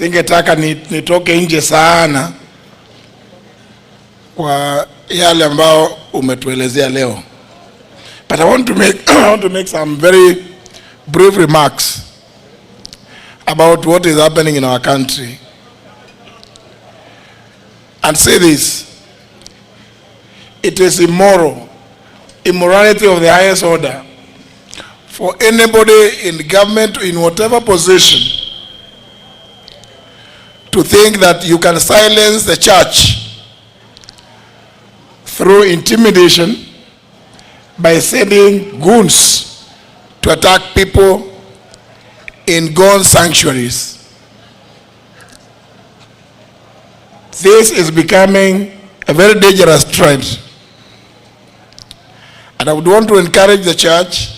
Ningetaka nitoke nje sana kwa yale ambao umetuelezea leo. But I want to make some very brief remarks about what is happening in our country. And say this: it is immoral, immorality of the highest order, for anybody in government, in whatever position, to think that you can silence the church through intimidation by sending goons to attack people in gone sanctuaries. This is becoming a very dangerous trend. And I would want to encourage the church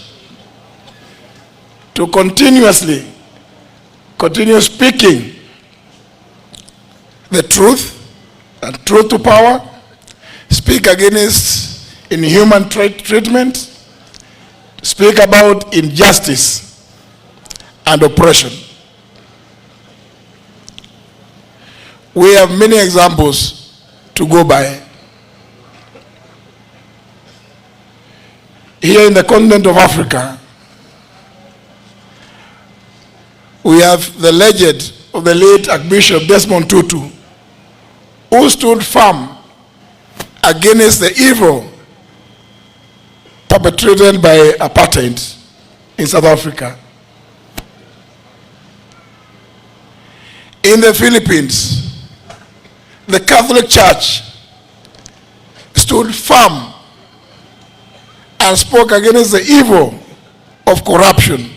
to continue speaking the truth and truth to power, speak against inhuman treatment, speak about injustice and oppression. We have many examples to go by. Here in the continent of Africa, we have the legend of the late Archbishop Desmond Tutu, who stood firm against the evil perpetrated by apartheid in South Africa. In the Philippines, the Catholic Church stood firm and spoke against the evil of corruption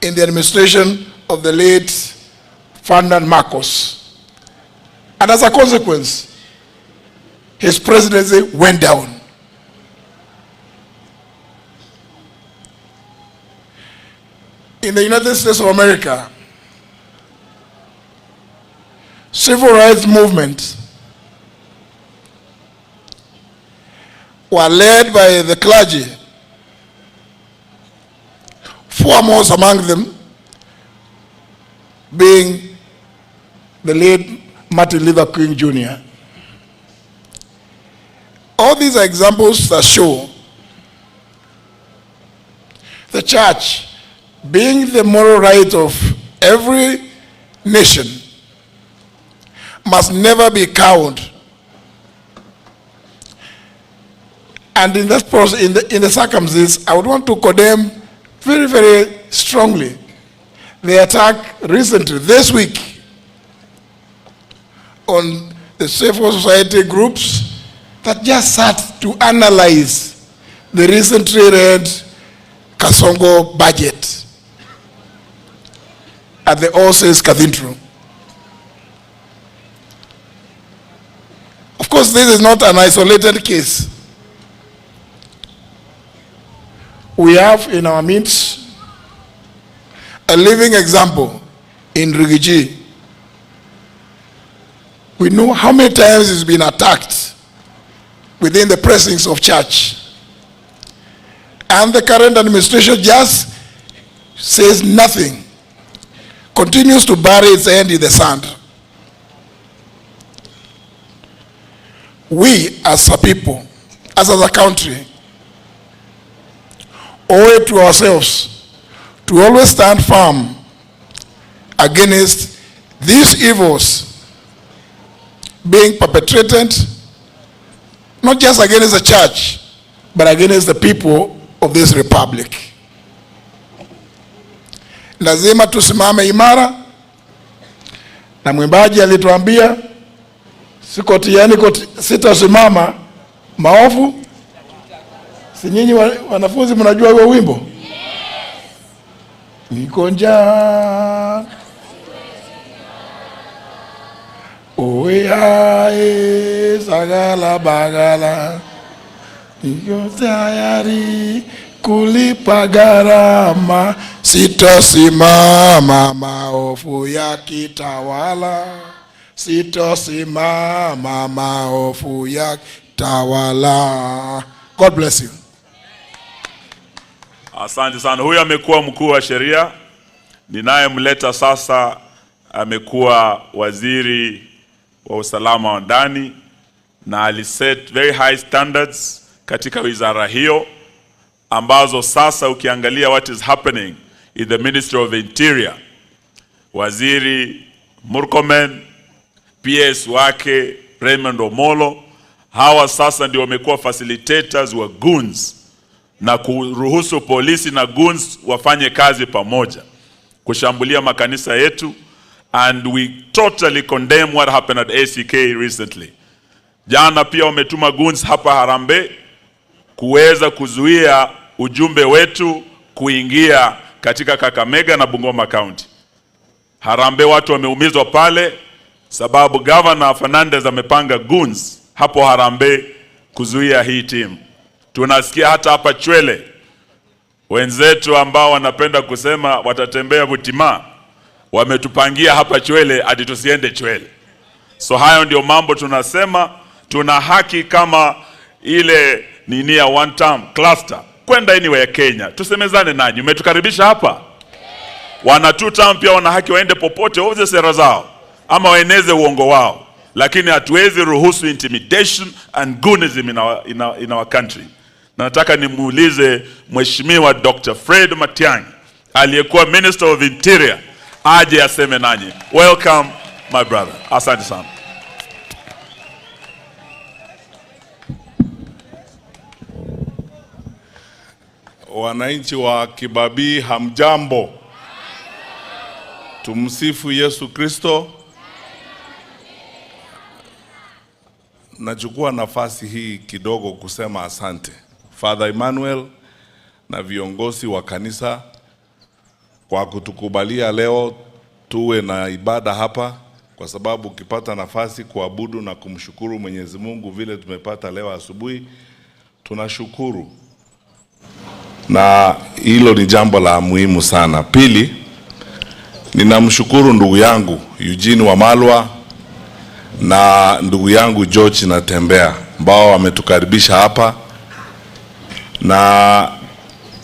in the administration of the late Ferdinand Marcos. And as a consequence, his presidency went down. In the United States of America, civil rights movements were led by the clergy, foremost among them being the late Martin Luther King Jr. All these are examples that show the church, being the moral right of every nation, must never be cowed. And in that process, in the circumstances, I would want to condemn very, very strongly the attack recently, this week, on the civil society groups that just sat to analyze the recently read Kasongo budget at the All Saints Cathedral. Of course, this is not an isolated case. We have in our midst a living example in Rigiji. We know how many times it's been attacked within the precincts of church. And the current administration just says nothing, continues to bury its head in the sand. We as a people, as a country, owe it to ourselves to always stand firm against these evils being perpetrated, not just against the church, but against the people of this republic. Lazima tusimame imara, na mwimbaji alituambia sitasimama maovu. Si nyinyi wanafunzi mnajua huo wimbo? Niko njaa owe hae sagala bagala, niko tayari kulipa gharama, sitosimama maovu yakitawala, sitosimama maovu yakitawala. God bless you. Asante sana. Huyu amekuwa mkuu wa sheria. Ninayemleta sasa amekuwa waziri wa usalama wa ndani na aliset very high standards katika wizara hiyo, ambazo sasa ukiangalia what is happening in the Ministry of the Interior, Waziri Murkomen, PS wake Raymond Omolo, hawa sasa ndio wamekuwa facilitators wa goons na kuruhusu polisi na goons wafanye kazi pamoja kushambulia makanisa yetu, and we totally condemn what happened at ACK recently. Jana pia wametuma goons hapa Harambee kuweza kuzuia ujumbe wetu kuingia katika Kakamega na Bungoma County. Harambee watu wameumizwa pale sababu Governor Fernandez amepanga goons hapo Harambee kuzuia hii team. Tunasikia hata hapa Chwele wenzetu ambao wanapenda kusema watatembea Butima wametupangia hapa Chwele ati tusiende Chwele. So hayo ndio mambo tunasema. Tuna haki kama ile nini ya one term cluster kwenda anywhere Kenya. Tusemezane nanyi, umetukaribisha hapa. Wana two term pia wana haki waende popote wauze sera zao ama waeneze uongo wao, lakini hatuwezi ruhusu intimidation and goonism in our country. Na nataka nimuulize Mheshimiwa Dr. Fred Matiang'i aliyekuwa Minister of Interior aje aseme nanyi. Welcome my brother. Asante sana. Wananchi wa Kibabii hamjambo. Tumsifu Yesu Kristo. Nachukua nafasi hii kidogo kusema asante Father Emmanuel na viongozi wa kanisa kwa kutukubalia leo tuwe na ibada hapa, kwa sababu ukipata nafasi kuabudu na kumshukuru Mwenyezi Mungu vile tumepata leo asubuhi, tunashukuru. Na hilo ni jambo la muhimu sana. Pili, ninamshukuru ndugu yangu Eugene Wamalwa na ndugu yangu George Natembea ambao wametukaribisha hapa, na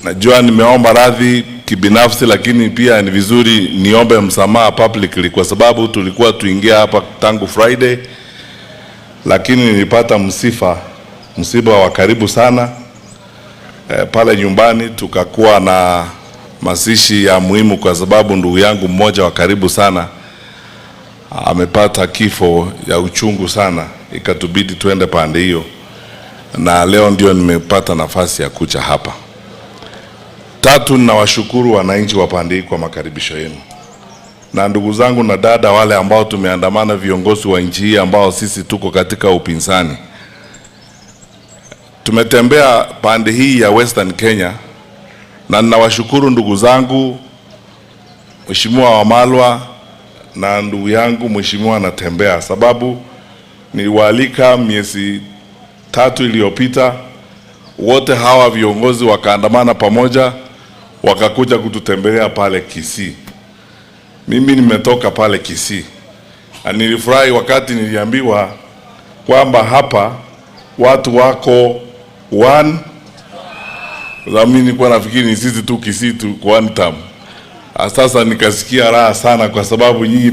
najua nimeomba radhi kibinafsi, lakini pia ni vizuri niombe msamaha publicly kwa sababu tulikuwa tuingia hapa tangu Friday, lakini nilipata msiba wa karibu sana pale nyumbani. Tukakuwa na mazishi ya muhimu kwa sababu ndugu yangu mmoja wa karibu sana amepata kifo ya uchungu sana, ikatubidi tuende pande hiyo, na leo ndio nimepata nafasi ya kuja hapa. Tatu, ninawashukuru wananchi wa pande hii kwa makaribisho yenu, na ndugu zangu na dada wale ambao tumeandamana, viongozi wa nchi hii ambao sisi tuko katika upinzani. Tumetembea pande hii ya Western Kenya, na ninawashukuru ndugu zangu Mheshimiwa Wamalwa na ndugu yangu Mheshimiwa Natembea, sababu niliwaalika miezi 3 iliyopita. Wote hawa viongozi wakaandamana pamoja, wakakuja kututembelea pale Kisii. Mimi nimetoka pale Kisii, na nilifurahi wakati niliambiwa kwamba hapa watu wako one. Mimi nilikuwa nafikiri ni sisi tu Kisii tu one term. Sasa nikasikia raha sana kwa sababu nyinyi